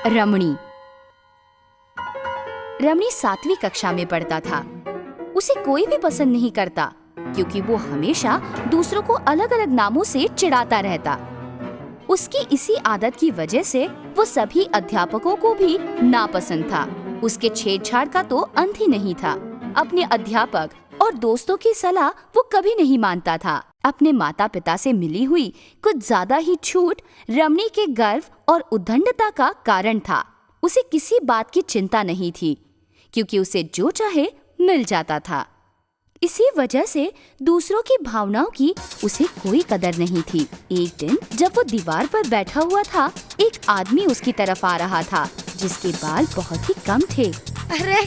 रमणी। रमणी 7वीं कक्षा में पढ़ता था। उसे कोई भी पसंद नहीं करता क्योंकि वो हमेशा दूसरों को अलग अलग नामों से चिढ़ाता रहता। उसकी इसी आदत की वजह से वो सभी अध्यापकों को भी नापसंद था। उसके छेड़छाड़ का तो अंत ही नहीं था। अपने अध्यापक और दोस्तों की सलाह वो कभी नहीं मानता था। अपने माता पिता से मिली हुई कुछ ज्यादा ही छूट रमणी के गर्व और उद्दंडता का कारण था। उसे किसी बात की चिंता नहीं थी क्योंकि उसे जो चाहे मिल जाता था। इसी वजह से दूसरों की भावनाओं की उसे कोई कदर नहीं थी। एक दिन जब वो दीवार पर बैठा हुआ था, एक आदमी उसकी तरफ आ रहा था जिसके बाल बहुत ही कम थे। अरे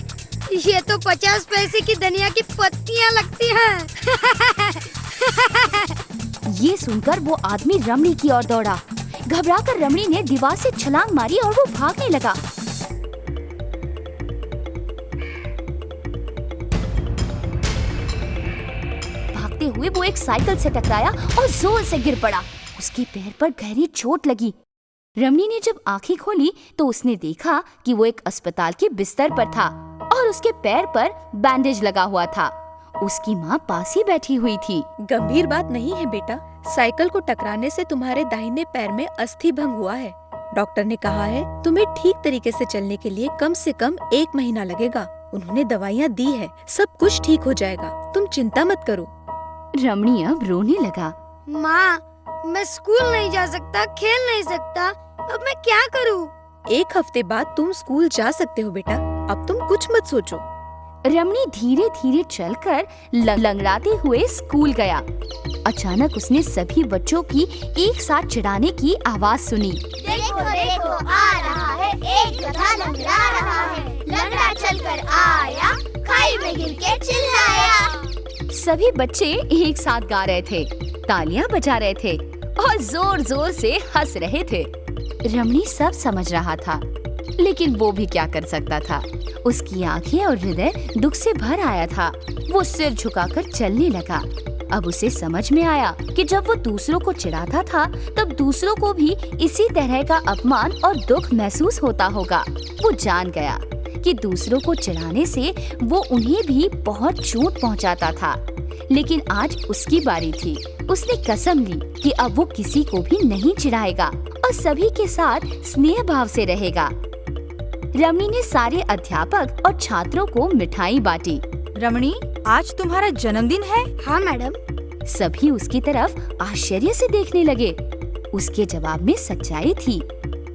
ये तो 50 पैसे की धनिया की पत्तियां लगती हैं। ये सुनकर वो आदमी रमणी की ओर दौड़ा। घबराकर रमणी ने दीवार से छलांग मारी और वो भागने लगा। भागते हुए वो एक साइकिल से टकराया और जोर से गिर पड़ा। उसके पैर पर गहरी चोट लगी। रमणी ने जब आंखें खोली तो उसने देखा कि वो एक अस्पताल के बिस्तर पर था और उसके पैर पर बैंडेज लगा हुआ था। उसकी माँ पास ही बैठी हुई थी। गंभीर बात नहीं है बेटा, साइकिल को टकराने से तुम्हारे दाहिने पैर में अस्थि भंग हुआ है। डॉक्टर ने कहा है तुम्हें ठीक तरीके से चलने के लिए कम से कम 1 महीना लगेगा। उन्होंने दवाइयाँ दी है, सब कुछ ठीक हो जाएगा, तुम चिंता मत करो। रमणी अब रोने लगा। माँ, मैं स्कूल नहीं जा सकता, खेल नहीं सकता, अब मैं क्या करूँ? 1 हफ्ते बाद तुम स्कूल जा सकते हो बेटा, अब तुम कुछ मत सोचो। रमणी धीरे धीरे चलकर लंगड़ाते हुए स्कूल गया। अचानक उसने सभी बच्चों की एक साथ चिढ़ाने की आवाज सुनी। देखो देखो आ रहा है, एक गधा लंगड़ा रहा है, लंगड़ा चलकर आया, खाई में गिर के चिल्लाया। सभी बच्चे एक साथ गा रहे थे, तालियां बजा रहे थे और जोर जोर से हंस रहे थे। रमणी सब समझ रहा था, लेकिन वो भी क्या कर सकता था। उसकी आंखें और हृदय दुख से भर आया था। वो सिर झुकाकर चलने लगा। अब उसे समझ में आया कि जब वो दूसरों को चिढ़ाता था तब दूसरों को भी इसी तरह का अपमान और दुख महसूस होता होगा। वो जान गया कि दूसरों को चिढ़ाने से वो उन्हें भी बहुत चोट पहुंचाता था। लेकिन आज उसकी बारी थी। उसने कसम ली कि अब वो किसी को भी नहीं चिढ़ाएगा और सभी के साथ स्नेह भाव से रहेगा। रमणी ने सारे अध्यापक और छात्रों को मिठाई बांटी। रमणी, आज तुम्हारा जन्मदिन है? हाँ मैडम। सभी उसकी तरफ आश्चर्य से देखने लगे। उसके जवाब में सच्चाई थी।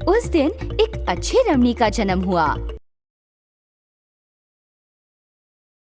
उस दिन एक अच्छे रमणी का जन्म हुआ।